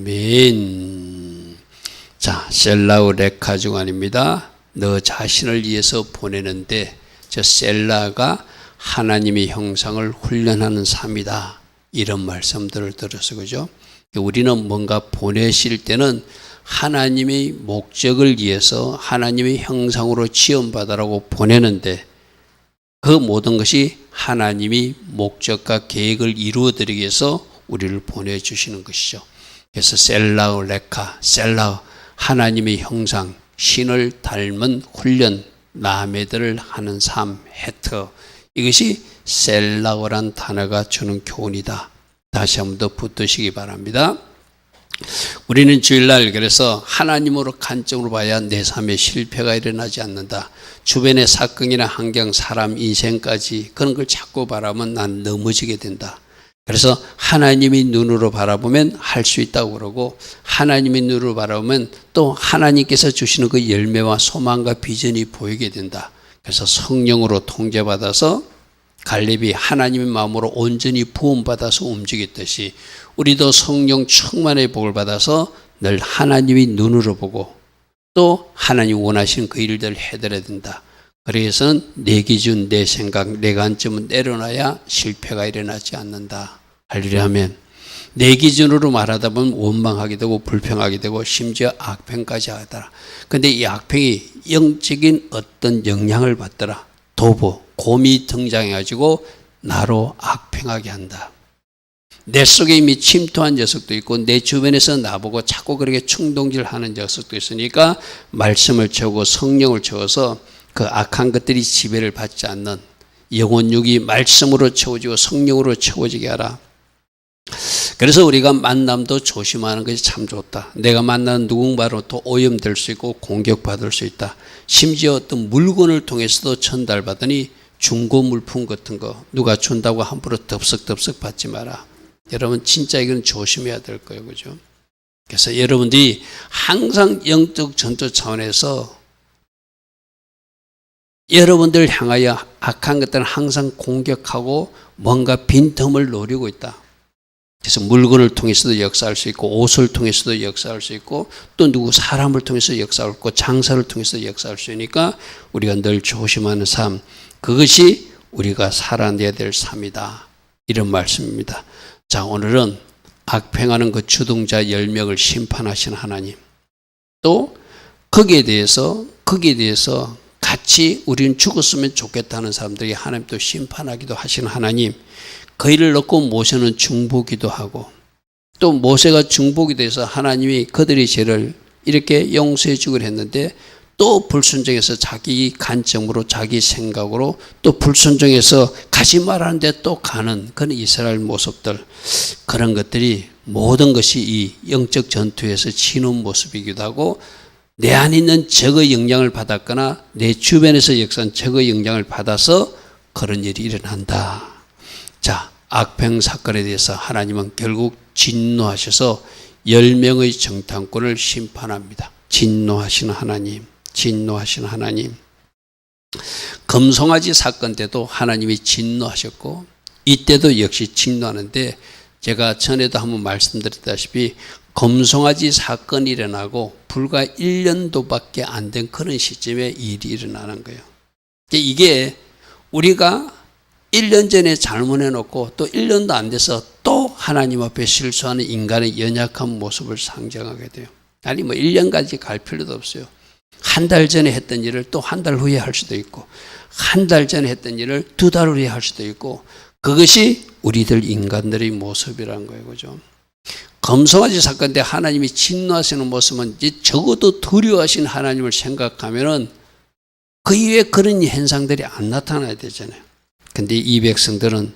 아멘. 자, 셀라우 레카 중간입니다. 너 자신을 위해서 보내는데 저 셀라가 하나님의 형상을 훈련하는 삶이다. 이런 말씀들을 들어서 그죠? 우리는 뭔가 보내실 때는 하나님의 목적을 위해서 하나님의 형상으로 지원받으라고 보내는데 그 모든 것이 하나님이 목적과 계획을 이루어드리기 위해서 우리를 보내주시는 것이죠. 그래서 셀라우 레카, 셀라우 하나님의 형상, 신을 닮은 훈련, 라메드를 하는 삶, 헤터, 이것이 셀라우란 단어가 주는 교훈이다. 다시 한 번 더 붙드시기 바랍니다. 우리는 주일날 그래서 하나님으로 관점으로 봐야 내 삶에 실패가 일어나지 않는다. 주변의 사건이나 환경, 사람, 인생까지 그런 걸 자꾸 바라보면 난 넘어지게 된다. 그래서 하나님의 눈으로 바라보면 할 수 있다고 그러고 하나님의 눈으로 바라보면 또 하나님께서 주시는 그 열매와 소망과 비전이 보이게 된다. 그래서 성령으로 통제받아서 갈렙이 하나님의 마음으로 온전히 부음받아서 움직였듯이 우리도 성령 충만의 복을 받아서 늘 하나님의 눈으로 보고 또 하나님 원하시는 그 일들을 해드려야 된다. 그래서 내 기준, 내 생각, 내 관점은 내려놔야 실패가 일어나지 않는다. 할렐루야 하면 내 기준으로 말하다 보면 원망하게 되고 불평하게 되고 심지어 악평까지 하더라. 그런데 이 악평이 영적인 어떤 영향을 받더라. 도보, 곰이 등장해가지고 나로 악평하게 한다. 내 속에 이미 침투한 녀석도 있고 내 주변에서 나보고 자꾸 그렇게 충동질하는 녀석도 있으니까 말씀을 채우고 성령을 채워서 그 악한 것들이 지배를 받지 않는 영혼육이 말씀으로 채워지고 성령으로 채워지게 하라. 그래서 우리가 만남도 조심하는 것이 참 좋다. 내가 만나는 누군가로 또 오염될 수 있고 공격받을 수 있다. 심지어 어떤 물건을 통해서도 전달받으니 중고 물품 같은 거 누가 준다고 함부로 덥석덥석 받지 마라. 여러분 진짜 이건 조심해야 될 거예요. 그죠? 그래서 여러분들이 항상 영적 전투 차원에서 여러분들 향하여 악한 것들은 항상 공격하고 뭔가 빈틈을 노리고 있다. 그래서 물건을 통해서도 역사할 수 있고 옷을 통해서도 역사할 수 있고 또 누구 사람을 통해서 역사할 수 있고 장사를 통해서 역사할 수 있으니까 우리가 늘 조심하는 삶, 그것이 우리가 살아내야 될 삶이다. 이런 말씀입니다. 자, 오늘은 악평하는 그 주동자 10명을 심판하신 하나님, 또 거기에 대해서 같이 우리는 죽었으면 좋겠다는 사람들이 하나님 또 심판하기도 하시는 하나님, 그 일을 넣고 모세는 중보기도 하고 또 모세가 중보기 돼서 하나님이 그들의 죄를 이렇게 용서해 주기로 했는데 또 불순종해서 자기 관점으로 자기 생각으로 또 불순종해서 가지 말하는데 또 가는 그런 이스라엘 모습들, 그런 것들이 모든 것이 이 영적 전투에서 지는 모습이기도 하고 내 안에 있는 적의 영향을 받았거나 내 주변에서 역사한 적의 영향을 받아서 그런 일이 일어난다. 자, 악평 사건에 대해서 하나님은 결국 진노하셔서 10명의 정탐꾼을 심판합니다. 진노하시는 하나님, 진노하시는 하나님. 금송아지 사건 때도 하나님이 진노하셨고 이때도 역시 진노하는데 제가 전에도 한번 말씀드렸다시피 금송아지 사건이 일어나고 불과 1년도밖에 안 된 그런 시점에 일이 일어나는 거예요. 이게 우리가 1년 전에 잘못해놓고 또 1년도 안 돼서 또 하나님 앞에 실수하는 인간의 연약한 모습을 상정하게 돼요. 아니 1년까지 갈 필요도 없어요. 한 달 전에 했던 일을 또 한 달 후에 할 수도 있고 한 달 전에 했던 일을 2달 후에 할 수도 있고 그것이 우리들 인간들의 모습이라는 거예요. 그죠? 금송아지 사건 때 하나님이 진노하시는 모습은 이제 적어도 두려워하신 하나님을 생각하면은 그 이후에 그런 현상들이 안 나타나야 되잖아요. 근데 이 백성들은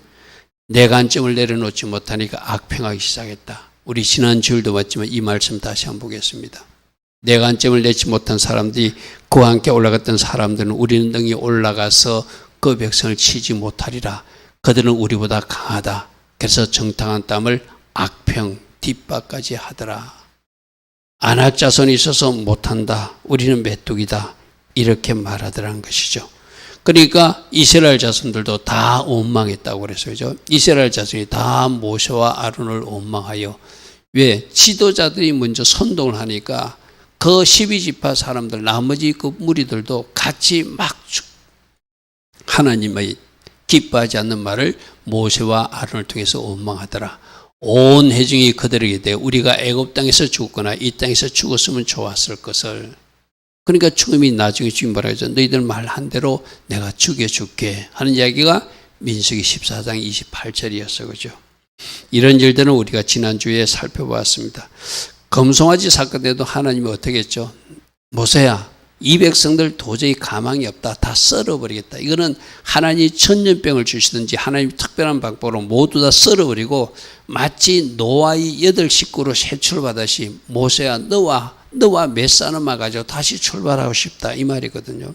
내 관점을 내려놓지 못하니까 악평하기 시작했다. 우리 지난 주일도 봤지만 이 말씀 다시 한번 보겠습니다. 내 관점을 내지 못한 사람들이 그와 함께 올라갔던 사람들은 우리는 능히 올라가서 그 백성을 치지 못하리라. 그들은 우리보다 강하다. 그래서 정당한 땀을 악평 뒷바까지 하더라. 아낙 자손이 있어서 못한다. 우리는 메뚜기다. 이렇게 말하더라는 것이죠. 그러니까 이스라엘 자손들도 다 원망했다고 그랬어요. 그죠? 이스라엘 자손이 다 모세와 아론을 원망하여, 왜? 지도자들이 먼저 선동을 하니까 그 12지파 사람들, 나머지 그 무리들도 같이 막 하나님의 기뻐하지 않는 말을 모세와 아론을 통해서 원망하더라. 온 회중이 그들에게 대해 우리가 애굽 땅에서 죽었거나 이 땅에서 죽었으면 좋았을 것을. 그러니까 죽음이 나중에 주님 뭐라 하죠? 너희들 말한 대로 내가 죽여줄게 하는 이야기가 민수기 14장 28절이었어요. 그죠? 이런 일들은 우리가 지난주에 살펴보았습니다. 금송아지 사건 때도 하나님이 어떻게 했죠? 모세야, 이 백성들 도저히 가망이 없다. 다 썰어버리겠다. 이거는 하나님이 천년병을 주시든지 하나님 특별한 방법으로 모두 다 썰어버리고, 마치 노아의 8 식구로 세출받았시 모세야, 너와 몇 사람만 가지고 다시 출발하고 싶다, 이 말이거든요.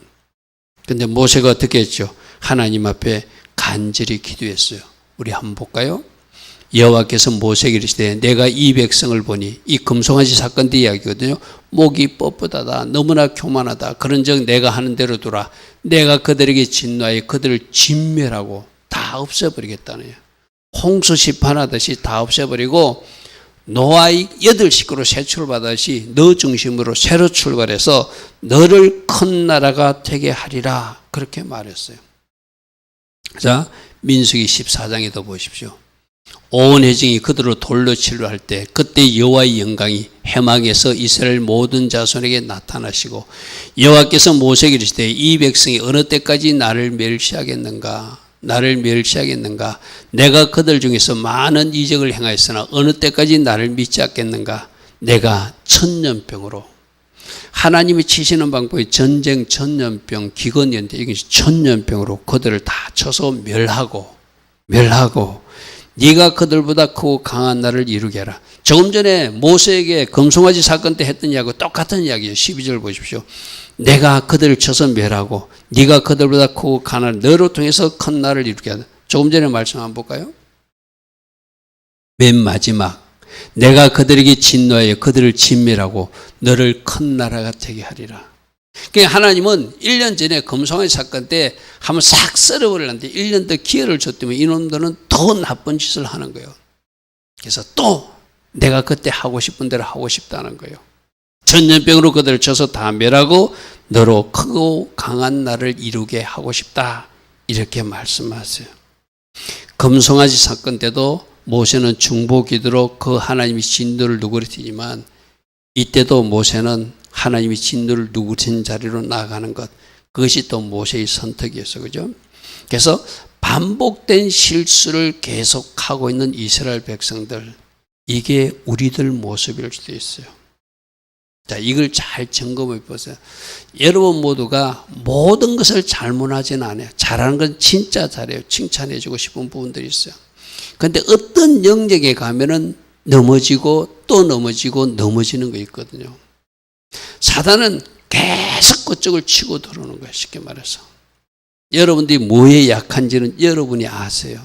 근데 모세가 어떻게 했죠? 하나님 앞에 간절히 기도했어요. 우리 한번 볼까요? 여호와께서 모세에게 이르시되 내가 이 백성을 보니, 이 금송아지 사건 때 이야기거든요. 목이 뻣뻣하다, 너무나 교만하다. 그런즉 내가 하는 대로 두라. 내가 그들에게 진노하여 그들을 진멸하고 다 없애버리겠다네요. 홍수 심판하듯이 다 없애버리고, 노아의 8 식구로 새 출발하듯이 너 중심으로 새로 출발해서 너를 큰 나라가 되게 하리라, 그렇게 말했어요. 자, 민수기 14장에도 보십시오. 온 회중이 그들로 돌로 치료할 때 그때 여호와의 영광이 해막에서 이스라엘 모든 자손에게 나타나시고, 여호와께서 모세에게 이르시되 이 백성이 어느 때까지 나를 멸시하겠는가? 내가 그들 중에서 많은 이적을 행하였으나 어느 때까지 나를 믿지 않겠는가? 내가 천년병으로, 하나님이 치시는 방법이 전쟁, 천년병, 기근인데 이것이 천년병으로 그들을 다 쳐서 멸하고 네가 그들보다 크고 강한 나를 이루게 하라. 조금 전에 모세에게 금송아지 사건 때 했던 이야기와 똑같은 이야기예요. 12절 보십시오. 내가 그들을 쳐서 멸하고 네가 그들보다 크고 강한 너로 통해서 큰 나를 이루게 하라. 조금 전에 말씀 한번 볼까요? 맨 마지막, 내가 그들에게 진노하여 그들을 진멸하고 너를 큰 나라가 되게 하리라. 그러니까 하나님은 1년 전에 금송아지 사건 때 한번 싹 썰어버리는데 1년 더 기회를 줬더니 이놈들은 더 나쁜 짓을 하는 거예요. 그래서 또 내가 그때 하고 싶은 대로 하고 싶다는 거예요. 천년병으로 그들을 쳐서 다 멸하고 너로 크고 강한 나를 이루게 하고 싶다, 이렇게 말씀하세요. 금송아지 사건 때도 모세는 중보기도로 그 하나님이 진노를 누그러뜨리지만, 이때도 모세는 하나님이 진노를 누그러뜨린 자리로 나아가는 것, 그것이 또 모세의 선택이었어요. 그죠? 그래서 반복된 실수를 계속하고 있는 이스라엘 백성들, 이게 우리들 모습일 수도 있어요. 자, 이걸 잘 점검해 보세요. 여러분 모두가 모든 것을 잘못하지는 않아요. 잘하는 건 진짜 잘해요. 칭찬해 주고 싶은 부분들이 있어요. 그런데 어떤 영역에 가면은 넘어지고 또 넘어지고 넘어지는 거 있거든요. 사단은 계속 그쪽을 치고 들어오는 거예요. 쉽게 말해서. 여러분들이 뭐에 약한지는 여러분이 아세요.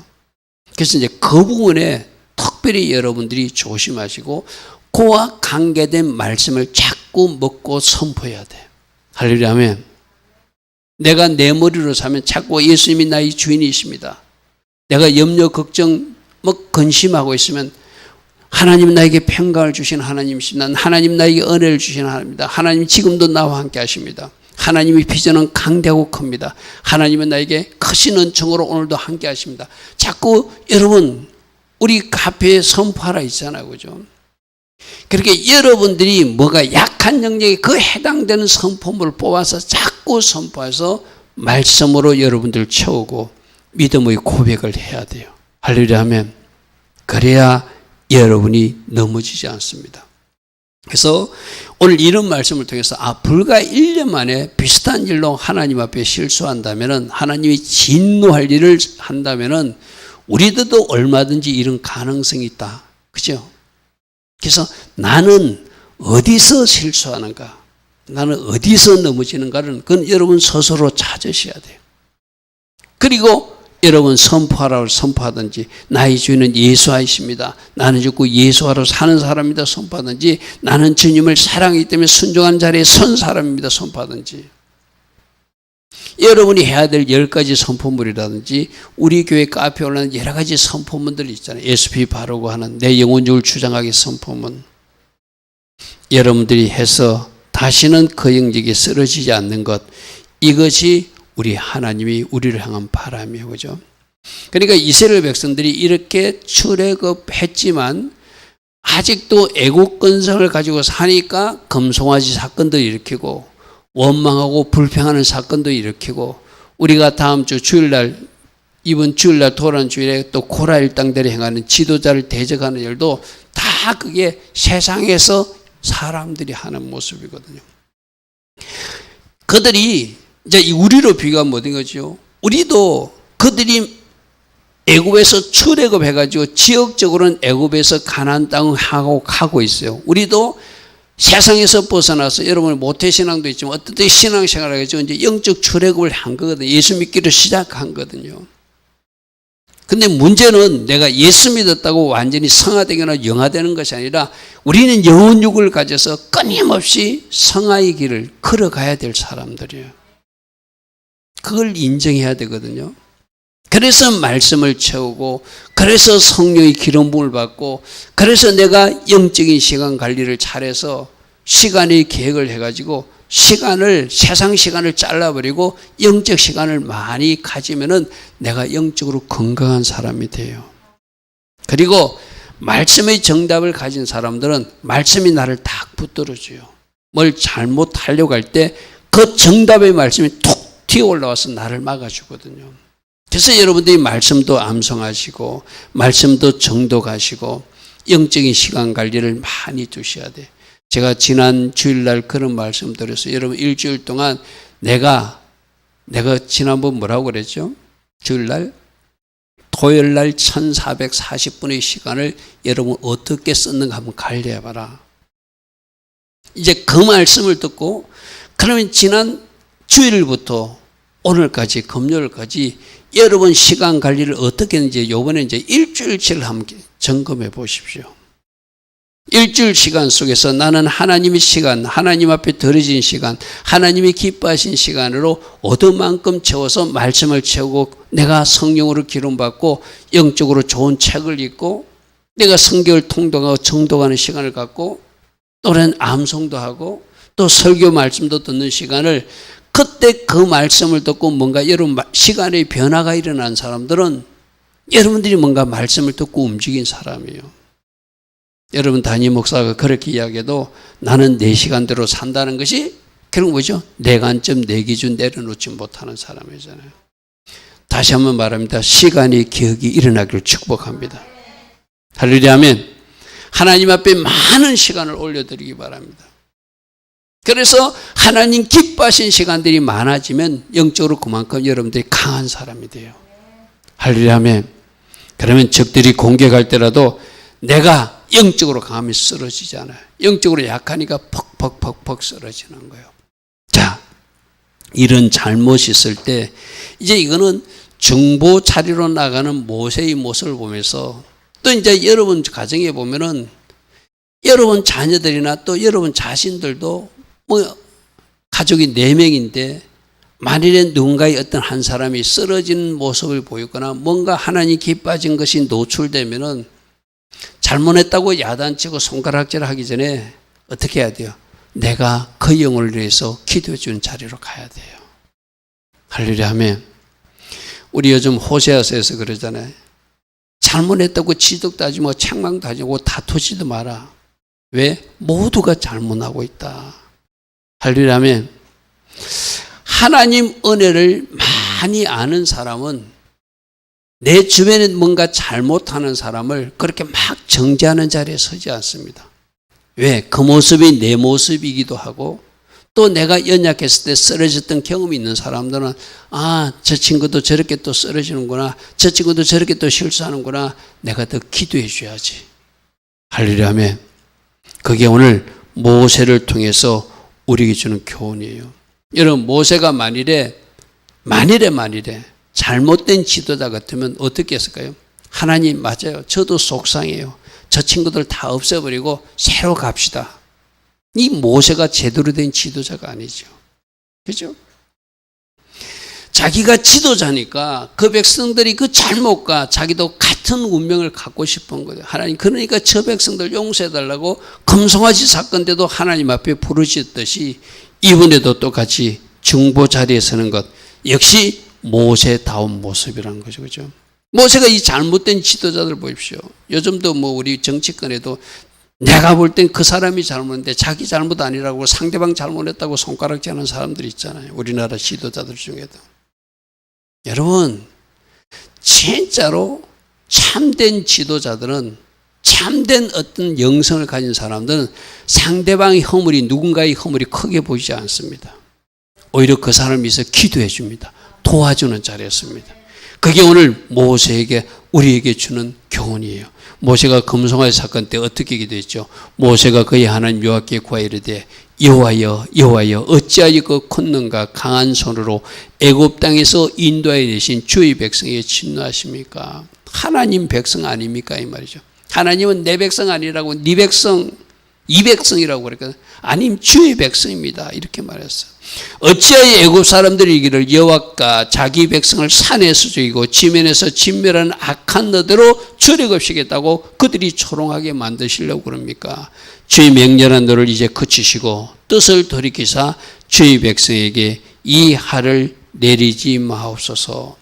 그래서 이제 그 부분에 특별히 여러분들이 조심하시고, 그와 관계된 말씀을 자꾸 먹고 선포해야 돼요. 할렐루야, 아멘. 내가 내 머리로 사면 자꾸 예수님이 나의 주인이십니다. 내가 염려, 걱정, 근심하고 있으면 하나님 나에게 평강을 주시는 하나님이십니다. 하나님 나에게 은혜를 주시는 하나님입니다. 하나님 지금도 나와 함께 하십니다. 하나님의 비전은 강대하고 큽니다. 하나님은 나에게 크신 은총으로 오늘도 함께 하십니다. 자꾸 여러분, 우리 카페에 선포하라 있잖아요. 그죠? 그렇게 여러분들이 뭐가 약한 영역에 그 해당되는 선포물을 뽑아서 자꾸 선포해서 말씀으로 여러분들을 채우고 믿음의 고백을 해야 돼요. 할렐루야, 아멘. 그래야 여러분이 넘어지지 않습니다. 그래서 오늘 이런 말씀을 통해서 불과 1년 만에 비슷한 일로 하나님 앞에 실수한다면, 하나님이 진노할 일을 한다면 우리들도 얼마든지 이런 가능성이 있다. 그죠? 그래서 나는 어디서 실수하는가, 나는 어디서 넘어지는가를 그건 여러분 스스로 찾으셔야 돼요. 그리고 여러분 선포하라고 선포하든지, 나의 주인은 예수하십니다, 나는 죽고 예수하러 사는 사람입니다 선포하든지, 나는 주님을 사랑하기 때문에 순종한 자리에 선 사람입니다 선포하든지, 여러분이 해야 될 10가지 선포물이라든지 우리 교회 카페에 올라오는 여러 가지 선포문들이 있잖아요. SP 바르고 하는 내 영혼육을 주장하기 선포문. 여러분들이 해서 다시는 그 영적이 쓰러지지 않는 것, 이것이 우리 하나님이 우리를 향한 바람이에요. 그죠? 그러니까 이스라엘 백성들이 이렇게 출애굽했지만 아직도 애국 근성을 가지고 사니까 금송아지 사건도 일으키고 원망하고 불평하는 사건도 일으키고, 우리가 다음 주 주일날, 이번 주일날 도란 주일에 또 코라 일당대로 행하는 지도자를 대적하는 일도 다 그게 세상에서 사람들이 하는 모습이거든요. 그들이 이제 우리로 비교하면 어떤 거죠? 우리도 그들이 애굽에서 출애굽 해가지고 지역적으로는 애굽에서 가나안 땅을 하고 있어요. 우리도 세상에서 벗어나서, 여러분 모태신앙도 있지만 어떤 때 신앙생활을 해가지고 이제 영적 출애굽을 한 거거든요. 예수 믿기로 시작한 거거든요. 근데 문제는 내가 예수 믿었다고 완전히 성화되거나 영화되는 것이 아니라 우리는 영혼육을 가져서 끊임없이 성화의 길을 걸어가야 될 사람들이에요. 그걸 인정해야 되거든요. 그래서 말씀을 채우고, 그래서 성령의 기름 부음을 받고, 그래서 내가 영적인 시간 관리를 잘해서 시간의 계획을 해가지고 시간을, 세상 시간을 잘라버리고 영적 시간을 많이 가지면은 내가 영적으로 건강한 사람이 돼요. 그리고 말씀의 정답을 가진 사람들은 말씀이 나를 딱 붙들어줘요. 뭘 잘못하려고 할 때 그 정답의 말씀이 툭 튀어 올라와서 나를 막아주거든요. 그래서 여러분들이 말씀도 암송하시고 말씀도 정독하시고 영적인 시간 관리를 많이 두셔야 돼요. 제가 지난 주일날 그런 말씀 드렸어요. 여러분 일주일 동안 내가 지난번 뭐라고 그랬죠? 주일날 토요일날 1440분의 시간을 여러분 어떻게 썼는가 한번 관리해봐라. 이제 그 말씀을 듣고 그러면 지난 주일부터 오늘까지 금요일까지 여러분 시간 관리를 어떻게 했는지 이번에 이제 일주일치를 한번 점검해 보십시오. 일주일 시간 속에서 나는 하나님의 시간, 하나님 앞에 드려진 시간, 하나님이 기뻐하신 시간으로 얻은 만큼 채워서 말씀을 채우고, 내가 성령으로 기름받고 영적으로 좋은 책을 읽고, 내가 성경을 통독하고 정독하는 시간을 갖고, 또는 암송도 하고 또 설교 말씀도 듣는 시간을, 그때 그 말씀을 듣고 뭔가 여러분 시간의 변화가 일어난 사람들은 여러분들이 뭔가 말씀을 듣고 움직인 사람이에요. 여러분 담임 목사가 그렇게 이야기해도 나는 내 시간대로 산다는 것이 결국 뭐죠? 내 관점, 내 기준 내려놓지 못하는 사람이잖아요. 다시 한번 말합니다. 시간의 기억이 일어나기를 축복합니다. 할렐루야 아멘. 하나님 앞에 많은 시간을 올려드리기 바랍니다. 그래서 하나님 기뻐하신 시간들이 많아지면 영적으로 그만큼 여러분들이 강한 사람이 돼요. 할렐루야 아멘. 그러면 적들이 공격할 때라도 내가 영적으로 강하면 쓰러지지 않아요. 영적으로 약하니까 퍽퍽퍽퍽 쓰러지는 거예요. 자, 이런 잘못이 있을 때 이제 이거는 중보 자리로 나가는 모세의 모습을 보면서, 또 이제 여러분 가정에 보면은 여러분 자녀들이나 또 여러분 자신들도 뭐 가족이 4명인데 만일에 누군가의 어떤 한 사람이 쓰러진 모습을 보였거나 뭔가 하나님 기뻐진 것이 노출되면은 잘못했다고 야단치고 손가락질 하기 전에 어떻게 해야 돼요? 내가 그 영혼을 위해서 기도해 주는 자리로 가야 돼요. 할렐루야 아멘. 우리 요즘 호세아서에서 그러잖아요. 잘못했다고 지적도 하지 뭐 책망도 하지 뭐 다투지도 마라. 왜? 모두가 잘못하고 있다. 할렐루야 아멘. 하나님 은혜를 많이 아는 사람은 내 주변에 뭔가 잘못하는 사람을 그렇게 막 정죄하는 자리에 서지 않습니다. 왜? 그 모습이 내 모습이기도 하고, 또 내가 연약했을 때 쓰러졌던 경험이 있는 사람들은 저 친구도 저렇게 또 쓰러지는구나, 저 친구도 저렇게 또 실수하는구나, 내가 더 기도해 줘야지. 할렐루야 아멘. 그게 오늘 모세를 통해서 우리에게 주는 교훈이에요. 여러분 모세가 만일에 잘못된 지도자 같으면 어떻게 했을까요? 하나님 맞아요. 저도 속상해요. 저 친구들 다 없애버리고 새로 갑시다. 이 모세가 제대로 된 지도자가 아니죠. 그렇죠? 자기가 지도자니까 그 백성들이 그 잘못과 자기도 같은 운명을 갖고 싶은 거예요. 하나님, 그러니까 저 백성들 용서해달라고 금송아지 사건 때도 하나님 앞에 부르짖듯이 이번에도 똑같이 중보 자리에 서는 것, 역시 모세다운 모습이라는 거죠. 그죠? 모세가 이 잘못된 지도자들 보십시오. 요즘도 뭐 우리 정치권에도 내가 볼 땐 그 사람이 잘못했는데 자기 잘못 아니라고 상대방 잘못했다고 손가락질 하는 사람들이 있잖아요. 우리나라 지도자들 중에도. 여러분, 진짜로 참된 지도자들은, 참된 어떤 영성을 가진 사람들은 상대방의 허물이, 누군가의 허물이 크게 보이지 않습니다. 오히려 그 사람을 위해서 기도해 줍니다. 도와주는 자리였습니다. 그게 오늘 모세에게, 우리에게 주는 교훈이에요. 모세가 금송아지 사건 때 어떻게 기도했죠? 모세가 그의 하나님 여호와께 구하여 이르되 여호와여 여호와여 어찌하여 그 컸는가 강한 손으로 애굽 땅에서 인도하여 내신 주의 백성에게 진노하십니까? 하나님 백성 아닙니까? 이 말이죠. 하나님은 내 백성 아니라고, 네 백성, 이 백성이라고 그랬거든요. 아님 주의 백성입니다. 이렇게 말했어요. 어찌하여 애굽 사람들이 이르기를 여호와가 자기 백성을 산에서 죽이고 지면에서 진멸하는 악한 너대로 저력 없이 겠다고 그들이 초롱하게 만드시려고 그럽니까? 주의 명령한 너를 이제 그치시고 뜻을 돌이키사 주의 백성에게 이 하를 내리지 마옵소서.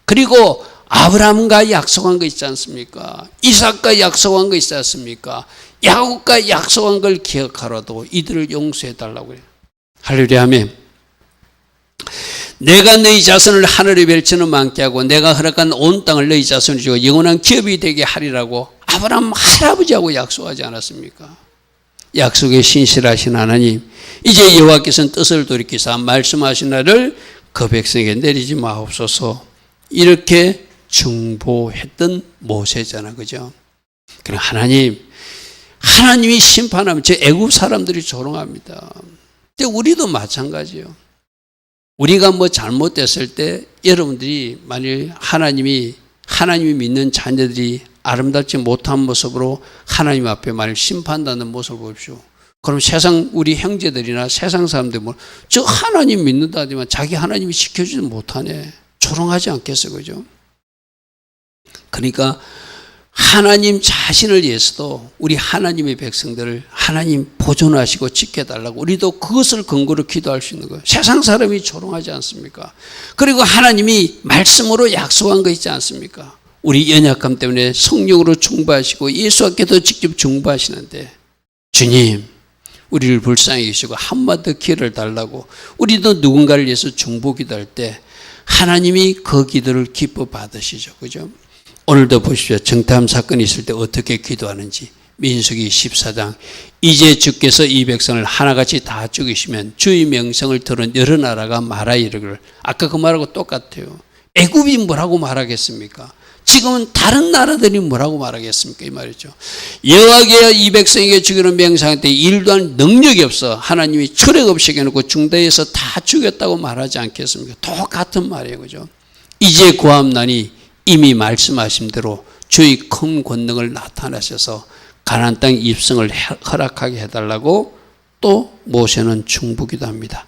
그리고 아브라함과 약속한 거 있지 않습니까? 이삭과 약속한 거 있지 않습니까? 야곱과 약속한 걸 기억하라도 이들을 용서해달라고 해요. 할렐루야 하면, 내가 너희 자손을 하늘의 별처럼 많게 하고 내가 허락한 온 땅을 너희 자손이 주고 영원한 기업이 되게 하리라고 아브라함 할아버지하고 약속하지 않았습니까? 약속에 신실하신 하나님, 이제 여호와께서는 뜻을 돌이키사 말씀하신 날을 그 백성에게 내리지 마옵소서. 이렇게 중보했던 모세잖아, 그죠? 그럼 하나님이 심판하면 저 애굽 사람들이 조롱합니다. 근데 우리도 마찬가지예요. 우리가 뭐 잘못됐을 때 여러분들이 만일 하나님이 믿는 자녀들이 아름답지 못한 모습으로 하나님 앞에 만일 심판하는 모습을 보십시오. 그럼 세상 우리 형제들이나 세상 사람들 뭐 저 하나님 믿는다지만 자기 하나님이 지켜주지 못하네. 조롱하지 않겠어요, 그죠? 그러니까 하나님 자신을 위해서도 우리 하나님의 백성들을 하나님 보존하시고 지켜달라고 우리도 그것을 근거로 기도할 수 있는 거예요. 세상 사람이 조롱하지 않습니까? 그리고 하나님이 말씀으로 약속한 거 있지 않습니까? 우리 연약함 때문에 성령으로 중보하시고 예수께도 직접 중보하시는데, 주님 우리를 불쌍히 계시고 한마디 더 기회를 달라고 우리도 누군가를 위해서 중보 기도할 때 하나님이 그 기도를 기뻐 받으시죠, 그죠? 오늘도 보십시오. 정탐 사건이 있을 때 어떻게 기도하는지. 민수기 14장. 이제 주께서 이 백성을 하나같이 다 죽이시면 주의 명성을 들은 여러 나라가 말하 이르기를. 아까 그 말하고 똑같아요. 애굽이 뭐라고 말하겠습니까? 지금은 다른 나라들이 뭐라고 말하겠습니까? 이 말이죠. 여호와께서 이 백성에게 주기로 명상할 때 일도 할 능력이 없어 하나님이 출애굽 없이 해놓고 중대에서 다 죽였다고 말하지 않겠습니까? 똑같은 말이에요, 그죠? 이제 구함나니 이미 말씀하신 대로 주의 큰 권능을 나타내셔서 가나안 땅 입성을 허락하게 해달라고 또 모세는 중보기도 합니다.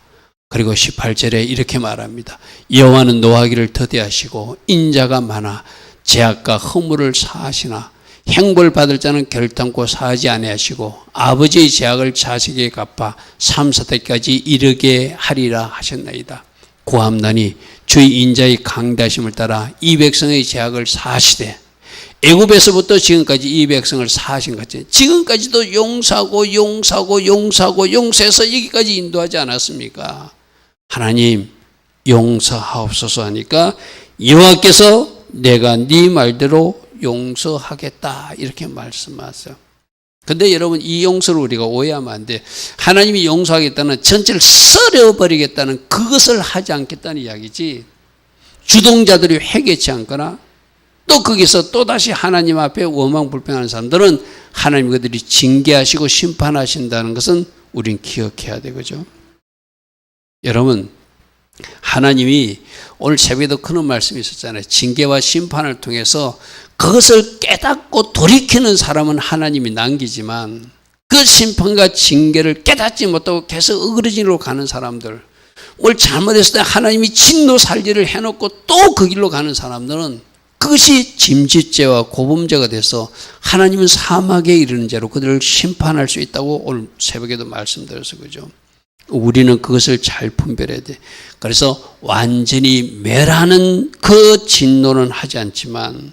그리고 18절에 이렇게 말합니다. 여호와는 노하기를 더디하시고 인자가 많아 죄악과 허물을 사하시나 형벌 받을 자는 결단코 사하지 아니하시고 아버지의 죄악을 자식에게 갚아 3, 4대까지 이르게 하리라 하셨나이다. 구함나니 주의 인자의 강다심을 따라 이 백성의 죄악을 사하시되 애굽에서부터 지금까지 이 백성을 사하신 것처럼 지금까지도 용서하고 용서해서 여기까지 인도하지 않았습니까? 하나님 용서하옵소서 하니까 여호와께서 내가 네 말대로 용서하겠다 이렇게 말씀하세요. 근데 여러분 이 용서를 우리가 오해하면 안 돼. 하나님이 용서하겠다는 전체를 썰어버리겠다는 그것을 하지 않겠다는 이야기지, 주동자들이 회개치 않거나 또 거기서 또다시 하나님 앞에 원망불평하는 사람들은 하나님 그들이 징계하시고 심판하신다는 것은 우린 기억해야 되거죠. 여러분 하나님이 오늘 새벽에도 그런 말씀이 있었잖아요. 징계와 심판을 통해서 그것을 깨닫고 돌이키는 사람은 하나님이 남기지만 그 심판과 징계를 깨닫지 못하고 계속 어그러지로 가는 사람들, 뭘 잘못했을 때 하나님이 진노 살리를 해놓고 또 그 길로 가는 사람들은 그것이 짐짓죄와 고범죄가 돼서 하나님은 사막에 이르는 죄로 그들을 심판할 수 있다고 오늘 새벽에도 말씀드려서 그죠. 우리는 그것을 잘 분별해야 돼. 그래서 완전히 멸하는 그 진노는 하지 않지만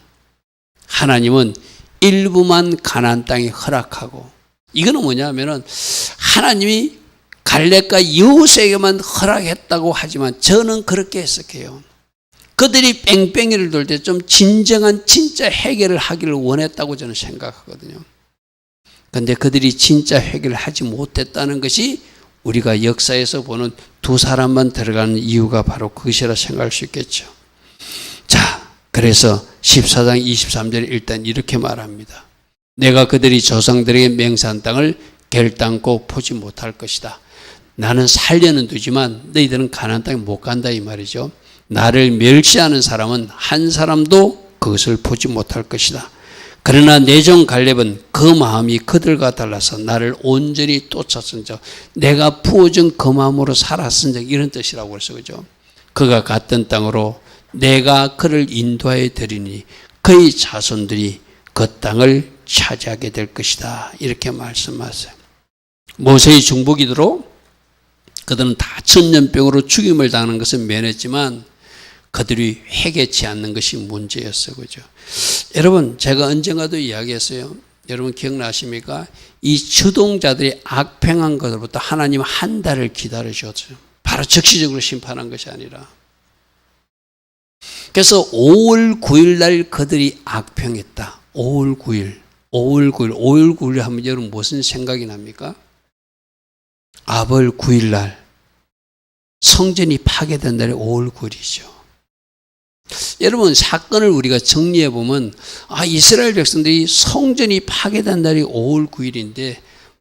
하나님은 일부만 가나안 땅에 허락하고, 이거는 뭐냐면은 하나님이 갈렙과 여호수아에게만 허락했다고 하지만 저는 그렇게 해석해요. 그들이 뺑뺑이를 돌 때 좀 진정한 진짜 해결을 하기를 원했다고 저는 생각하거든요. 그런데 그들이 진짜 해결을 하지 못했다는 것이 우리가 역사에서 보는 두 사람만 들어가는 이유가 바로 그것이라 생각할 수 있겠죠. 자, 그래서 14장 23절에 일단 이렇게 말합니다. 내가 그들이 조상들에게 맹세한 땅을 결단코 포지 못할 것이다. 나는 살려는 두지만 너희들은 가나안 땅에 못 간다 이 말이죠. 나를 멸시하는 사람은 한 사람도 그것을 보지 못할 것이다. 그러나 내 종 갈렙은 그 마음이 그들과 달라서 나를 온전히 쫓았은즉 내가 부어준 그 마음으로 살았은즉 이런 뜻이라고 그래서 그죠. 그가 갔던 땅으로 내가 그를 인도하여 드리니 그의 자손들이 그 땅을 차지하게 될 것이다. 이렇게 말씀하세요. 모세의 중보기도로 그들은 다 천년병으로 죽임을 당하는 것은 면했지만 그들이 회개치 않는 것이 문제였어요. 그죠? 여러분, 제가 언젠가도 이야기했어요. 여러분 기억나십니까? 이 주동자들이 악행한 것으로부터 하나님 한 달을 기다리셨어요. 바로 즉시적으로 심판한 것이 아니라. 그래서 5월 9일 날 그들이 악행했다. 5월 9일 하면 여러분 무슨 생각이 납니까? 아벌 9일 날 성전이 파괴된 날이 5월 9일이죠. 여러분 사건을 우리가 정리해 보면 이스라엘 백성들이 성전이 파괴된 날이 5월 9일인데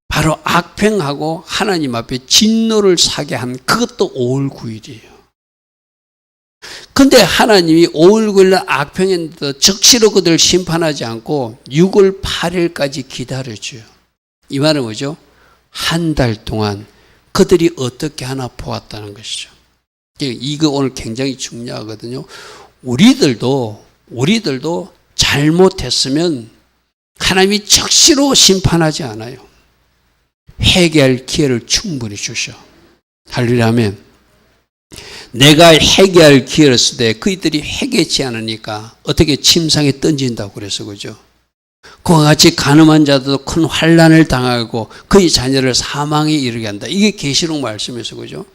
바로 악행하고 하나님 앞에 진노를 사게 한 그것도 5월 9일이에요. 그런데 하나님이 5월 9일 날 악행했는데도 즉시로 그들을 심판하지 않고 6월 8일까지 기다려줘요. 이 말은 뭐죠? 한 달 동안 그들이 어떻게 하나 보았다는 것이죠. 이거 오늘 굉장히 중요하거든요. 우리들도 잘못했으면 하나님이 즉시로 심판하지 않아요. 회개할 기회를 충분히 주셔. 할렐루야 하면 내가 회개할 기회를 쓸 때 그들이 회개치 않으니까 어떻게 침상에 던진다고 그래서 그죠. 그와 같이 간음한 자도 큰 환난을 당하고 그의 자녀를 사망에 이르게 한다. 이게 계시록 말씀에서 그죠.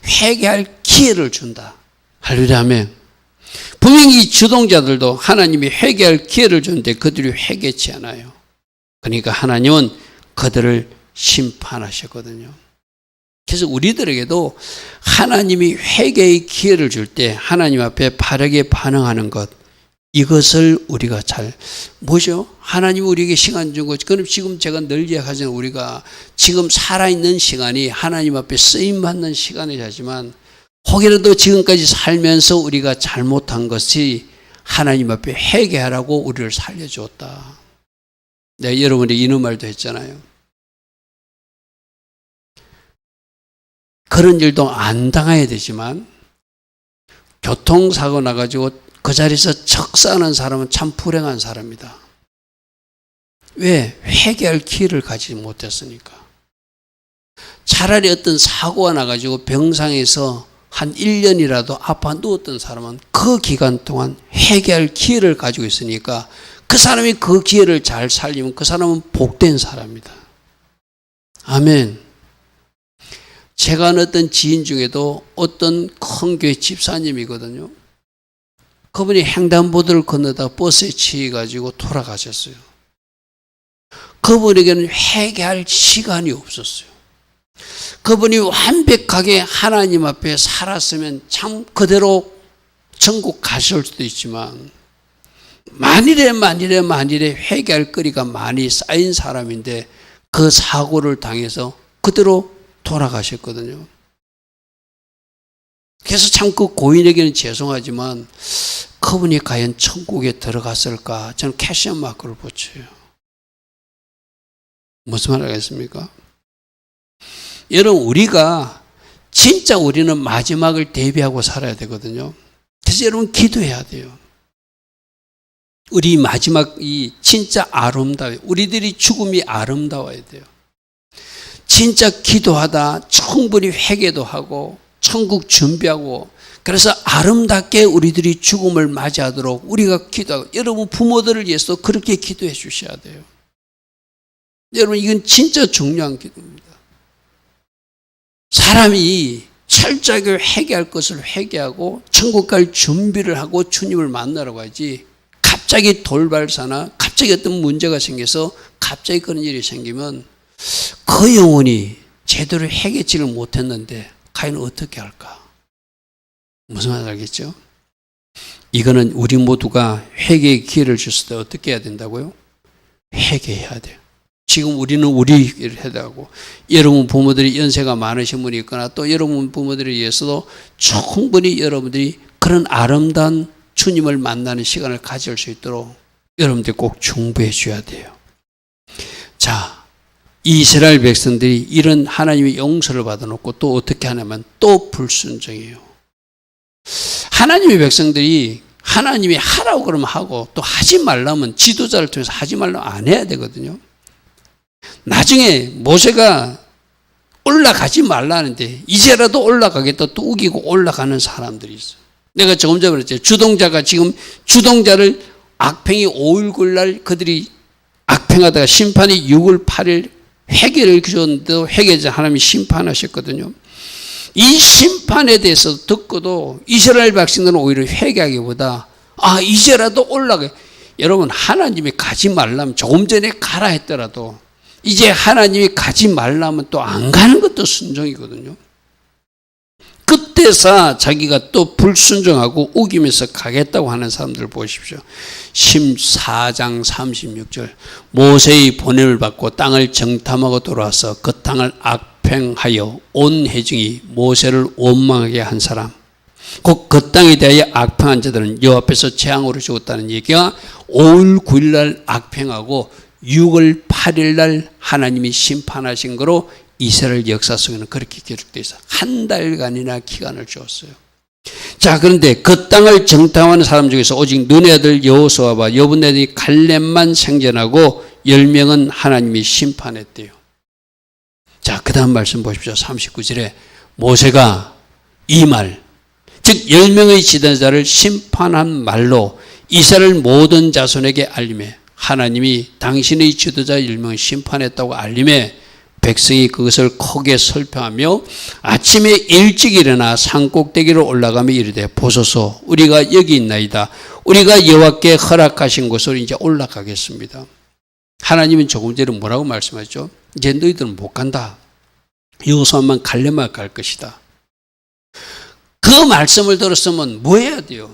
회개할 기회를 준다. 할렐루야 아멘. 분명히 주동자들도 하나님이 회개할 기회를 주는데 그들이 회개치 않아요. 그러니까 하나님은 그들을 심판하셨거든요. 그래서 우리들에게도 하나님이 회개의 기회를 줄 때 하나님 앞에 바르게 반응하는 것, 이것을 우리가 뭐죠? 하나님이 우리에게 시간 준 것. 그럼 지금 제가 늘 이야기하잖아요. 우리가 지금 살아있는 시간이 하나님 앞에 쓰임받는 시간이지만 혹이라도 지금까지 살면서 우리가 잘못한 것이 하나님 앞에 회개하라고 우리를 살려주었다. 내가 여러분이 이런 말도 했잖아요. 그런 일도 안 당해야 되지만 교통사고 나가지고 그 자리에서 척사하는 사람은 참 불행한 사람이다. 왜? 회개할 기회를 가지지 못했으니까. 차라리 어떤 사고가 나가지고 병상에서 한 1년이라도 아파 누웠던 사람은 그 기간 동안 회개할 기회를 가지고 있으니까 그 사람이 그 기회를 잘 살리면 그 사람은 복된 사람이다. 아멘. 제가 아는 어떤 지인 중에도 어떤 큰 교회 집사님이거든요. 그분이 횡단보도를 건너다 버스에 치여가지고 돌아가셨어요. 그분에게는 회개할 시간이 없었어요. 그분이 완벽하게 하나님 앞에 살았으면 참 그대로 천국 가실 수도 있지만 만일에 회개할 거리가 많이 쌓인 사람인데 그 사고를 당해서 그대로 돌아가셨거든요. 그래서 참 그 고인에게는 죄송하지만 그분이 과연 천국에 들어갔을까? 저는 캐션 마크를 붙여요. 무슨 말 하겠습니까? 여러분 우리가 진짜 우리는 마지막을 대비하고 살아야 되거든요. 그래서 여러분 기도해야 돼요. 우리 마지막이 진짜 아름다워요. 우리들이 죽음이 아름다워야 돼요. 진짜 기도하다 충분히 회개도 하고 천국 준비하고 그래서 아름답게 우리들이 죽음을 맞이하도록 우리가 기도하고 여러분 부모들을 위해서 그렇게 기도해 주셔야 돼요. 여러분 이건 진짜 중요한 기도입니다. 사람이 철저하게 회개할 것을 회개하고 천국 갈 준비를 하고 주님을 만나러 가야지 갑자기 돌발사나 갑자기 어떤 문제가 생겨서 갑자기 그런 일이 생기면 그 영혼이 제대로 회개치를 못했는데 과연 어떻게 할까? 무슨 말인지 알겠죠? 이거는 우리 모두가 회개의 기회를 줬을 때 어떻게 해야 된다고요? 회개해야 돼요. 지금 우리는 우리 일을 해야 되고 여러분 부모들이 연세가 많으신 분이 있거나 또 여러분 부모들에 의해서도 충분히 여러분들이 그런 아름다운 주님을 만나는 시간을 가질 수 있도록 여러분들이 꼭 중보해 줘야 돼요. 자, 이스라엘 백성들이 이런 하나님의 용서를 받아놓고 또 어떻게 하냐면 또 불순종해요. 하나님의 백성들이 하나님이 하라고 그러면 하고 또 하지 말라면 지도자를 통해서 하지 말라면 안 해야 되거든요. 나중에 모세가 올라가지 말라는데 이제라도 올라가겠다 또 우기고 올라가는 사람들이 있어요. 내가 조금 전에 그랬죠. 주동자가 지금 주동자를 악평이 5일 9일 그들이 악평하다가 심판이 6월 8일 회개를 주었는데도 회개자 하나님이 심판하셨거든요. 이 심판에 대해서 듣고도 이스라엘 백성들은 오히려 회개하기보다 이제라도 올라가. 여러분 하나님이 가지 말라면 조금 전에 가라 했더라도 이제 하나님이 가지 말라면 또 안 가는 것도 순종이거든요. 그때서 자기가 또 불순종하고 우기면서 가겠다고 하는 사람들 보십시오. 14장 36절 모세의 보냄을 받고 땅을 정탐하고 돌아와서 그 땅을 악평하여 온 회중이 모세를 원망하게 한 사람 곧 그 땅에 대하여 악평한 자들은 여호와 앞에서 재앙으로 죽었다는 얘기가 5월 9일 날 악평하고 6월 8일 날 하나님이 심판하신 거로 이스라엘 역사 속에는 그렇게 기록되어 있어요. 한 달간이나 기간을 주었어요. 자, 그런데 그 땅을 정탐하는 사람 중에서 오직 눈의 아들 여호수아와 여분의 아들 갈렙만 생존하고 10명은 하나님이 심판했대요. 자, 그 다음 말씀 보십시오. 39절에 모세가 이 말, 즉 10명의 지도자를 심판한 말로 이스라엘 모든 자손에게 알림해 하나님이 당신의 지도자 10명을 심판했다고 알림해 백성이 그것을 크게 설명하며 아침에 일찍 일어나 산꼭대기로 올라가며 이르되 보소서 우리가 여기 있나이다. 우리가 여호와께 허락하신 곳으로 이제 올라가겠습니다. 하나님은 조금 전에 뭐라고 말씀하셨죠? 이제 너희들은 못 간다. 여호수아만 갈렙만 갈 것이다. 그 말씀을 들었으면 뭐 해야 돼요?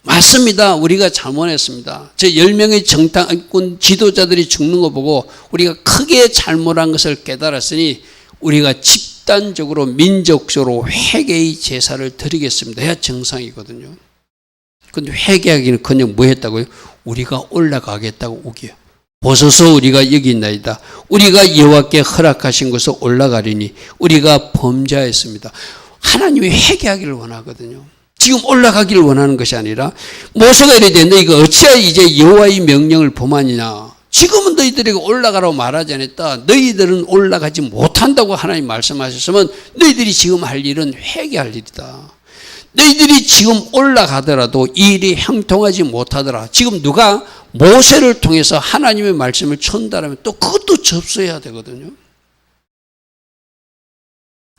맞습니다. 우리가 잘못했습니다. 저 10명의 정탐꾼 지도자들이 죽는 거 보고 우리가 크게 잘못한 것을 깨달았으니 우리가 집단적으로 민족적으로 회개의 제사를 드리겠습니다. 해야 정상이거든요. 그런데 회개하기는 그냥 뭐 했다고요? 우리가 올라가겠다고 우겨요. 보소서 우리가 여기 있나이다. 우리가 여호와께 허락하신 곳으로 올라가리니 우리가 범죄하였습니다. 하나님이 회개하기를 원하거든요. 지금 올라가기를 원하는 것이 아니라 모세가 이르되 너희가 어찌하여 이제 여호와의 명령을 범하느냐. 지금은 너희들에게 올라가라고 말하지 않았다. 너희들은 올라가지 못한다고 하나님 말씀하셨으면 너희들이 지금 할 일은 회개할 일이다. 너희들이 지금 올라가더라도 이 일이 형통하지 못하더라. 지금 누가 모세를 통해서 하나님의 말씀을 전달하면 또 그것도 접수해야 되거든요.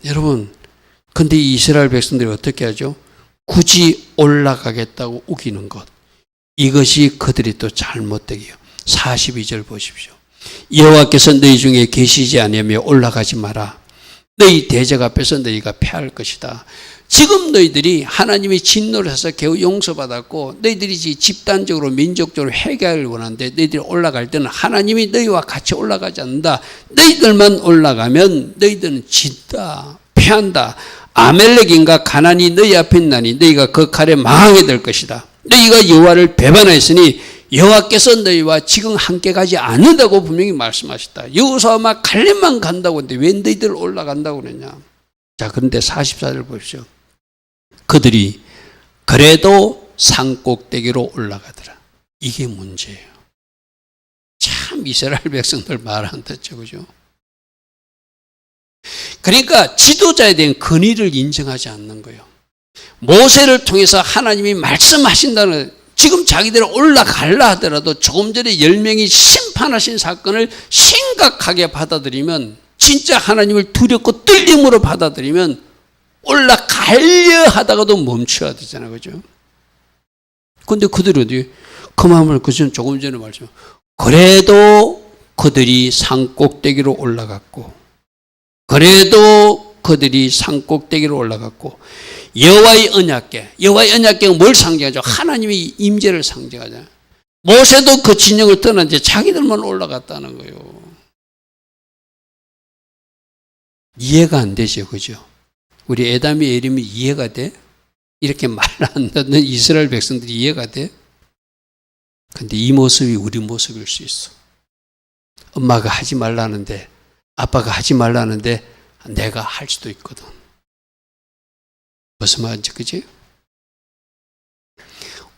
여러분, 근데 이스라엘 백성들이 어떻게 하죠? 굳이 올라가겠다고 우기는 것. 이것이 그들이 또 잘못되게요. 42절 보십시오. 여호와께서 너희 중에 계시지 아니하며 올라가지 마라. 너희 대적 앞에서 너희가 패할 것이다. 지금 너희들이 하나님의 진노를 해서 겨우 용서받았고 너희들이 집단적으로 민족적으로 회개를 원하는데 너희들이 올라갈 때는 하나님이 너희와 같이 올라가지 않는다. 너희들만 올라가면 너희들은 진다. 패한다. 아멜렉인가 가나안이 너희 앞에 있나니 너희가 그 칼에 망하게 될 것이다. 너희가 여호와를 배반하였으니 여호와께서 너희와 지금 함께 가지 않는다고 분명히 말씀하셨다. 여호수아와 갈렙만 간다고 했는데 왜 너희들 올라간다고 그랬냐. 자, 그런데 44절 보십시오. 그들이 그래도 산꼭대기로 올라가더라. 이게 문제예요. 참 이스라엘 백성들 말 안 듣죠, 그죠? 그러니까 지도자에 대한 권위를 인정하지 않는 거예요. 모세를 통해서 하나님이 말씀하신다는, 지금 자기들이 올라갈라 하더라도 조금 전에 10명이 심판하신 사건을 심각하게 받아들이면, 진짜 하나님을 두렵고 떨림으로 받아들이면 올라가려 하다가도 멈춰야 되잖아요, 그죠? 근데 그들이 어디 그 마음을 조금 전에 말씀, 그래도 그들이 산꼭대기로 올라갔고, 그래도 그들이 산꼭대기로 올라갔고, 여호와의 언약궤가 뭘 상징하죠? 하나님의 임재를 상징하잖아요. 모세도 그 진영을 떠났는데 자기들만 올라갔다는 거예요. 이해가 안 되죠, 그죠? 우리 에담이 에림이 이해가 돼? 이렇게 말 안 듣는 이스라엘 백성들이 이해가 돼? 근데 이 모습이 우리 모습일 수 있어. 엄마가 하지 말라는데, 아빠가 하지 말라는데 내가 할 수도 있거든. 무슨 말인지, 그지?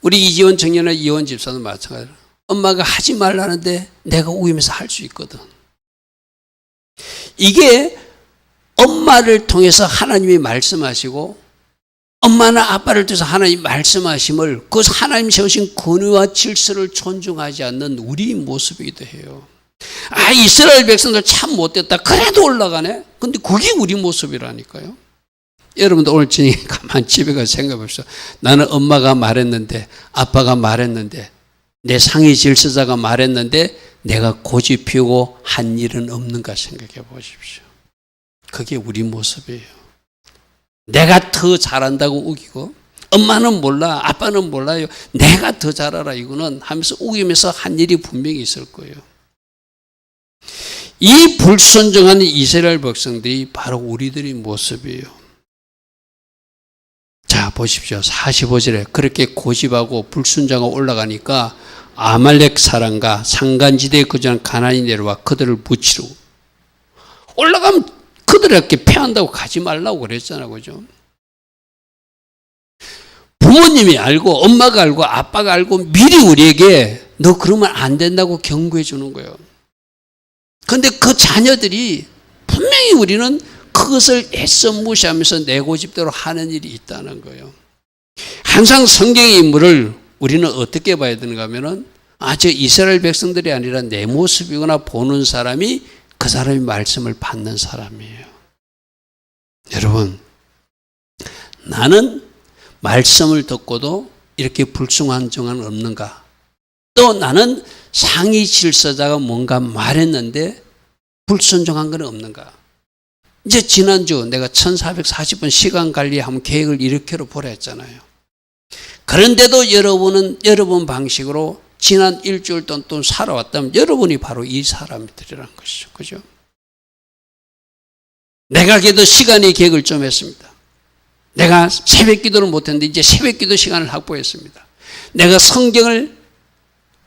우리 이지원 청년이나 이원 집사도 마찬가지로 엄마가 하지 말라는데 내가 우기면서 할 수 있거든. 이게 엄마를 통해서 하나님이 말씀하시고, 엄마나 아빠를 통해서 하나님이 말씀하심을, 그 하나님 세우신 권위와 질서를 존중하지 않는 우리 모습이기도 해요. 아, 이스라엘 백성들 참 못됐다. 그래도 올라가네? 근데 그게 우리 모습이라니까요. 여러분도 오늘 저녁에 가만 집에 가서 생각해 봅시다. 나는 엄마가 말했는데, 아빠가 말했는데, 내 상위 질서자가 말했는데 내가 고집 피우고 한 일은 없는가 생각해 보십시오. 그게 우리 모습이에요. 내가 더 잘한다고 우기고, 엄마는 몰라, 아빠는 몰라요, 내가 더 잘 알아, 이거는 하면서 우기면서 한 일이 분명히 있을 거예요. 이 불순종한 이스라엘 백성들이 바로 우리들의 모습이에요. 자, 보십시오. 45절에 그렇게 고집하고 불순종하고 올라가니까 아말렉 사람과 산간지대에 거주한 가나안이 내려와 그들을 무치러, 올라가면 그들에게 패한다고 가지 말라고 그랬잖아요, 그죠? 부모님이 알고, 엄마가 알고, 아빠가 알고 미리 우리에게 너 그러면 안 된다고 경고해 주는 거예요. 그런데 그 자녀들이 분명히 우리는 그것을 애써 무시하면서 내 고집대로 하는 일이 있다는 거예요. 항상 성경의 인물을 우리는 어떻게 봐야 되는가 하면은, 아, 저 이스라엘 백성들이 아니라 내 모습이거나 보는 사람이 그 사람이 말씀을 받는 사람이에요. 여러분, 나는 말씀을 듣고도 이렇게 불순종은 없는가? 또 나는 상위 질서자가 뭔가 말했는데 불순종한 건 없는가? 이제 지난주 내가 1440번 시간 관리하면 계획을 이렇게로 보라 했잖아요. 그런데도 여러분은 여러분 방식으로 지난 일주일 동안 또 살아왔다면 여러분이 바로 이 사람들이라는 것이죠. 그죠? 내가 그래도 시간의 계획을 좀 했습니다. 내가 새벽 기도를 못했는데 이제 새벽 기도 시간을 확보했습니다. 내가 성경을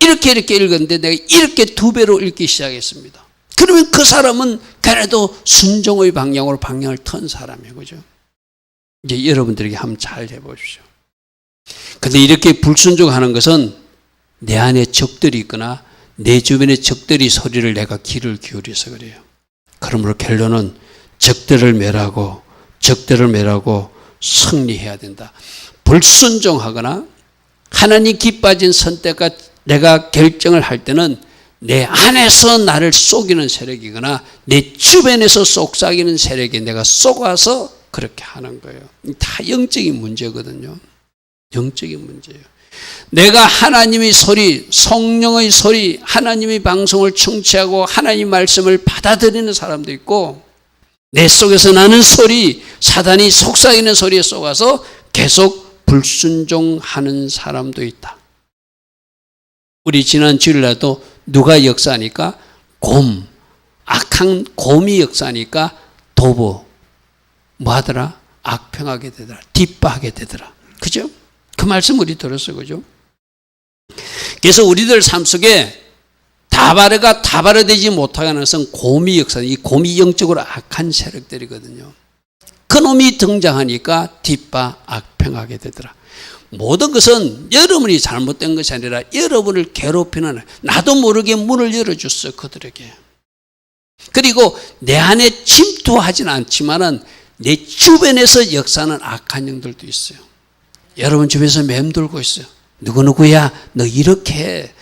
이렇게 읽었는데 내가 이렇게 2배로 읽기 시작했습니다. 그러면 그 사람은 그래도 순종의 방향으로 방향을 턴 사람이에요. 그죠? 이제 여러분들에게 한번 잘 해보십시오. 근데 이렇게 불순종하는 것은 내 안에 적들이 있거나 내 주변에 적들이 소리를 내가 귀를 기울여서 그래요. 그러므로 결론은 적들을 멸하고 승리해야 된다. 불순종하거나 하나님 기빠진 선택과 내가 결정을 할 때는 내 안에서 나를 속이는 세력이거나 내 주변에서 속삭이는 세력에 내가 속아서 그렇게 하는 거예요. 다 영적인 문제거든요. 영적인 문제예요. 내가 하나님의 소리, 성령의 소리, 하나님의 방송을 청취하고 하나님 말씀을 받아들이는 사람도 있고, 내 속에서 나는 소리, 사단이 속삭이는 소리에 속아서 계속 불순종하는 사람도 있다. 우리 지난 주일날도 누가 역사하니까 악한 곰이 역사하니까 도보 뭐 하더라? 악평하게 되더라. 뒷바하게 되더라. 그죠? 그 말씀 우리 들었어요. 그죠? 그래서 우리들 삶 속에 다바르가 다바르되지 못하게 하는 것은 곰이 역사, 이 곰이 영적으로 악한 세력들이거든요. 그놈이 등장하니까 뒷바 악평하게 되더라. 모든 것은 여러분이 잘못된 것이 아니라 여러분을 괴롭히는, 나도 모르게 문을 열어줬어요, 그들에게. 그리고 내 안에 침투하지는 않지만은 내 주변에서 역사하는 악한 영들도 있어요. 여러분 주변에서 맴돌고 있어요. 누구누구야, 너 이렇게 해.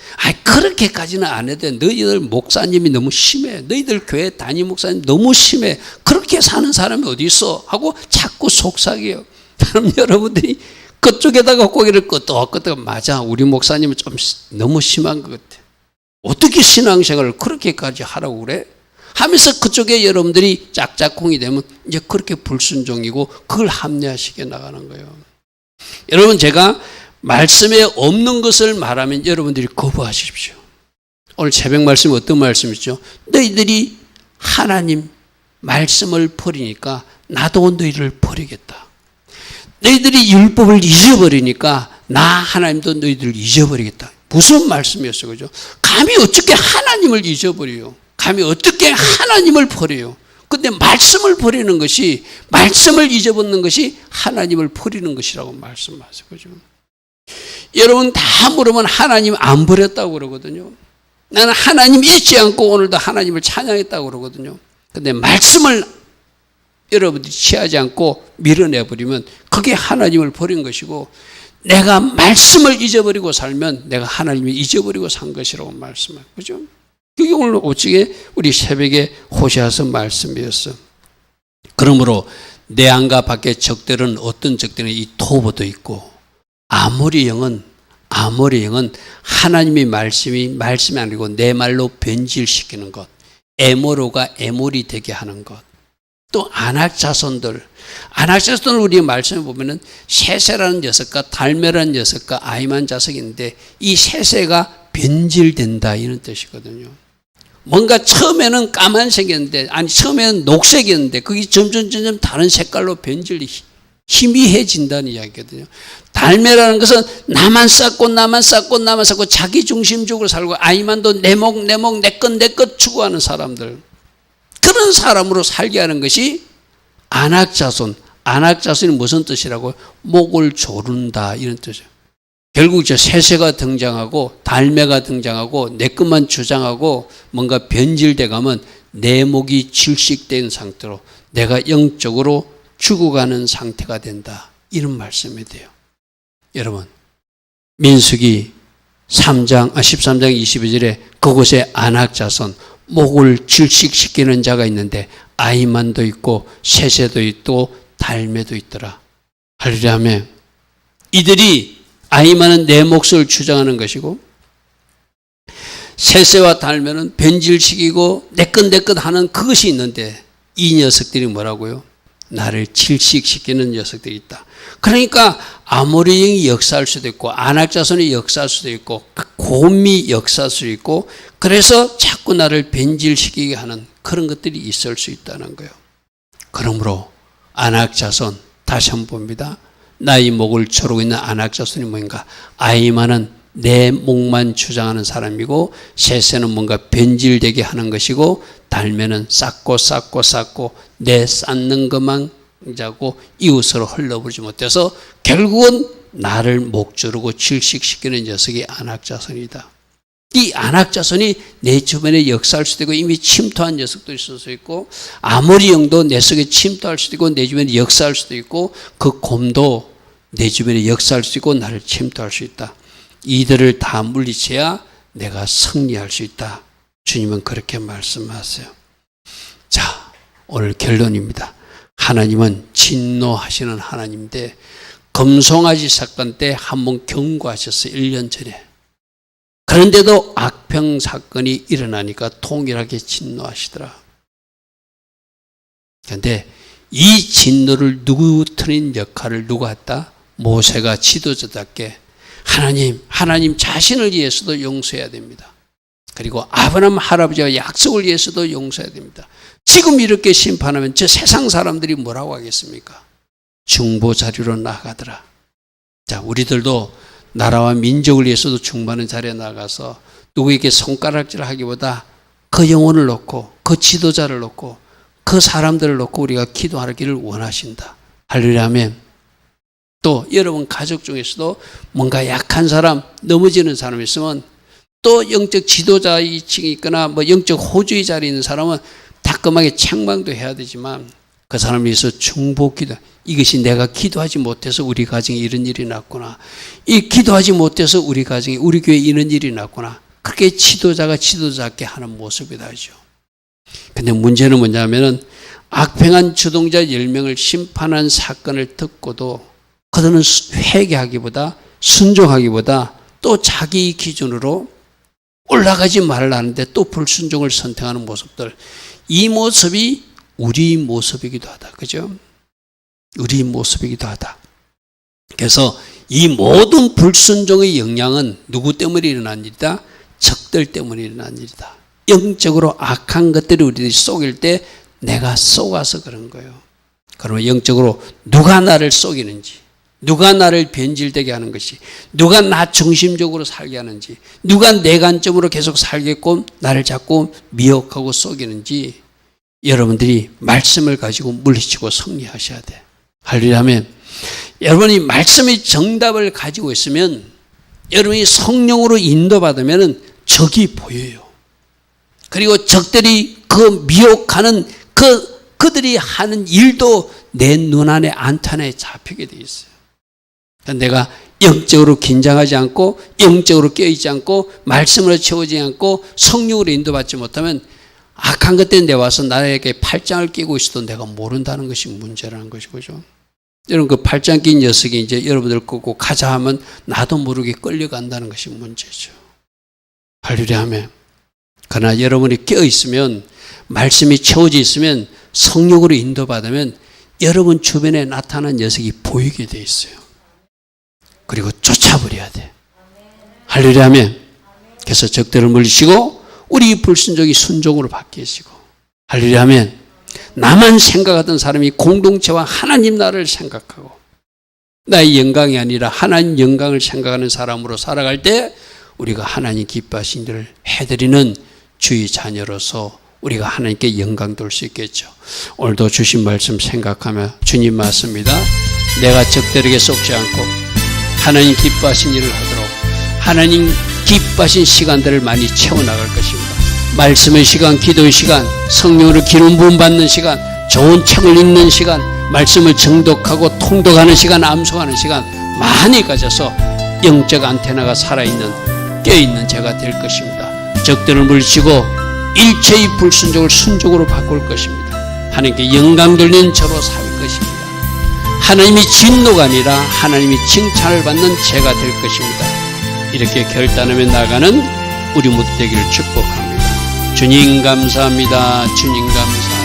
그렇게까지는 안 해도 돼. 너희들 목사님이 너무 심해. 너희들 교회 담임 목사님 너무 심해. 그렇게 사는 사람이 어디 있어? 하고 자꾸 속삭여요. 그럼 여러분들이 그쪽에다가 고개를 끄덕끄덕, 맞아, 우리 목사님은 좀 너무 심한 것 같아. 어떻게 신앙생활을 그렇게까지 하라고 그래? 하면서 그쪽에 여러분들이 짝짝꿍이 되면 이제 그렇게 불순종이고 그걸 합리화시켜 나가는 거예요. 여러분, 제가 말씀에 없는 것을 말하면 여러분들이 거부하십시오. 오늘 새벽 말씀이 어떤 말씀이죠? 너희들이 하나님 말씀을 버리니까 나도 너희를 버리겠다. 너희들이 율법을 잊어버리니까 나 하나님도 너희들을 잊어버리겠다. 무슨 말씀이었어요? 그죠? 감히 어떻게 하나님을 잊어버려요? 감히 어떻게 하나님을 버려요? 근데 말씀을 버리는 것이, 말씀을 잊어버리는 것이 하나님을 버리는 것이라고 말씀하세요. 그죠? 여러분 다 물으면 하나님 안 버렸다고 그러거든요. 나는 하나님 잊지 않고 오늘도 하나님을 찬양했다고 그러거든요. 근데 말씀을 여러분들이 취하지 않고 밀어내버리면 그게 하나님을 버린 것이고, 내가 말씀을 잊어버리고 살면 내가 하나님을 잊어버리고 산 것이라고 말씀해요. 그죠? 그게 오늘 오직에 우리 새벽에 호세아서 말씀이었어. 그러므로 내 안과 밖에 적들은, 어떤 적들은 이 토보도 있고, 아모리 영은 하나님의 말씀이 아니고 내 말로 변질시키는 것, 에모로가 에몰이 되게 하는 것. 또 안악자손들 우리 말씀에 보면은 세세라는 녀석과 달메라는 녀석과 아이만 자석인데, 이 세세가 변질된다 이런 뜻이거든요. 뭔가 처음에는 까만색이었는데, 처음에는 녹색이었는데 그게 점점 다른 색깔로 변질이 희미해진다는 이야기거든요. 달매라는 것은 나만 쌓고 자기 중심적으로 살고, 아이만도 내 것 추구하는 사람들, 그런 사람으로 살게 하는 것이 안악자손. 안악자손이 무슨 뜻이라고요? 목을 조른다 이런 뜻이에요. 결국 저 세세가 등장하고 달매가 등장하고 내 것만 주장하고 뭔가 변질돼 가면 내 목이 질식된 상태로 내가 영적으로 죽어가는 상태가 된다, 이런 말씀이 돼요. 여러분, 민수기 13장 22절에 그곳에 안악자손, 목을 질식시키는 자가 있는데 아이만도 있고 세세도 있고 달매도 있더라. 할렐루야. 아멘. 이들이, 아이만은 내 몫을 주장하는 것이고, 세세와 달매는 변질시키고 내 것 하는 그것이 있는데, 이 녀석들이 뭐라고요? 나를 질식시키는 녀석들이 있다. 그러니까 아모리 영이 역사할 수도 있고, 안악자손이 역사할 수도 있고, 곰이 역사할 수도 있고, 그래서 자꾸 나를 변질시키게 하는 그런 것들이 있을 수 있다는 거예요. 그러므로 안악자손, 다시 한번 봅니다. 나의 목을 조르고 있는 안악자손이 뭔가, 아이만은 내 목만 주장하는 사람이고, 세세는 뭔가 변질되게 하는 것이고, 달매는 쌓고 내 쌓는 것만 자고 이웃으로 흘러버리지 못해서 결국은 나를 목조르고 질식시키는 녀석이 안악자손이다. 이 안악자손이 내 주변에 역사할 수도 있고, 이미 침투한 녀석도 있을 수 있고, 아모리 영도 내 속에 침투할 수도 있고 내 주변에 역사할 수도 있고, 그 곰도 내 주변에 역사할 수 있고 나를 침투할 수 있다. 이들을 다 물리쳐야 내가 승리할 수 있다. 주님은 그렇게 말씀하세요. 자, 오늘 결론입니다. 하나님은 진노하시는 하나님인데, 금송아지 사건 때 한번 경고하셨어요. 1년 전에. 그런데도 악평 사건이 일어나니까 동일하게 진노하시더라. 그런데 이 진노를 누구트린 역할을 누가 했다? 모세가 지도자답게 하나님 자신을 위해서도 용서해야 됩니다. 그리고 아브라함 할아버지가 약속을 위해서도 용서해야 됩니다. 지금 이렇게 심판하면 저 세상 사람들이 뭐라고 하겠습니까? 중보 자리로 나가더라. 자, 우리들도 나라와 민족을 위해서도 중보하는 자리에 나가서 누구에게 손가락질을 하기보다 그 영혼을 놓고, 그 지도자를 놓고, 그 사람들을 놓고 우리가 기도하기를 원하신다. 할렐루야 아멘. 또 여러분 가족 중에서도 뭔가 약한 사람, 넘어지는 사람이 있으면 또 영적 지도자층이 있거나 뭐 영적 호주의 자리에 있는 사람은 따끔하게 책망도 해야 되지만 그 사람을 위해서 중보기도, 이것이 내가 기도하지 못해서 우리 가정에 이런 일이 났구나, 이 기도하지 못해서 우리 가정에 우리 교회에 이런 일이 났구나, 그렇게 지도자가 지도자답게 하는 모습이다죠. 근데 문제는 뭐냐면은 악평한 주동자 10명을 심판한 사건을 듣고도 그들은 회개하기보다 순종하기보다 또 자기 기준으로 올라가지 말라는데 또 불순종을 선택하는 모습들, 이 모습이 우리 모습이기도 하다. 그죠? 우리 모습이기도 하다. 그래서 이 모든 불순종의 영향은 누구 때문에 일어난 일이다? 적들 때문에 일어난 일이다. 영적으로 악한 것들이 우리들이 속일 때 내가 속아서 그런 거예요. 그러면 영적으로 누가 나를 속이는지, 누가 나를 변질되게 하는 것이, 누가 나 중심적으로 살게 하는지, 누가 내 관점으로 계속 살게끔 나를 자꾸 미혹하고 속이는지 여러분들이 말씀을 가지고 물리치고 승리하셔야 돼. 할렐루야 하면 여러분이 말씀의 정답을 가지고 있으면, 여러분이 성령으로 인도받으면 적이 보여요. 그리고 적들이 그 미혹하는 그들이 하는 일도 내 눈안에 안탄에 잡히게 돼 있어요. 내가 영적으로 긴장하지 않고 영적으로 깨어있지 않고 말씀으로 채워지지 않고 성령으로 인도받지 못하면 악한 것 때문에 와서 나에게 팔짱을 끼고 있어도 내가 모른다는 것이 문제라는 것이죠. 여러분 그 팔짱 낀 녀석이 이제 여러분들 끄고 가자 하면 나도 모르게 끌려간다는 것이 문제죠. 할렐루야 하면. 그러나 여러분이 깨어있으면, 말씀이 채워져 있으면, 성령으로 인도받으면 여러분 주변에 나타난 녀석이 보이게 돼 있어요. 그리고 쫓아버려야 돼. 할렐루야 하면. 그래서 적들을 물리치고 우리 불순종이 순종으로 바뀌시고, 할렐루야 하면 나만 생각하던 사람이 공동체와 하나님 나라를 생각하고 나의 영광이 아니라 하나님 영광을 생각하는 사람으로 살아갈 때 우리가 하나님 기뻐하신 일을 해드리는 주의 자녀로서 우리가 하나님께 영광 돌 수 있겠죠. 오늘도 주신 말씀 생각하며 주님 맞습니다. 내가 적들에게 속지 않고 하나님 기뻐하신 일을 하도록 하나님 기뻐하신 시간들을 많이 채워나갈 것입니다. 말씀의 시간, 기도의 시간, 성령으로 기름 부음 받는 시간, 좋은 책을 읽는 시간, 말씀을 정독하고 통독하는 시간, 암송하는 시간 많이 가져서 영적 안테나가 살아있는, 깨어있는 제가 될 것입니다. 적들을 물리치고 일체의 불순종을 순종으로 바꿀 것입니다. 하나님께 영광 돌리는 저로 살 것입니다. 하나님이 진노가 아니라 하나님이 칭찬을 받는 제가 될 것입니다. 이렇게 결단하며 나가는 우리 모두 되기를 축복합니다. 주님 감사합니다. 주님 감사합니다.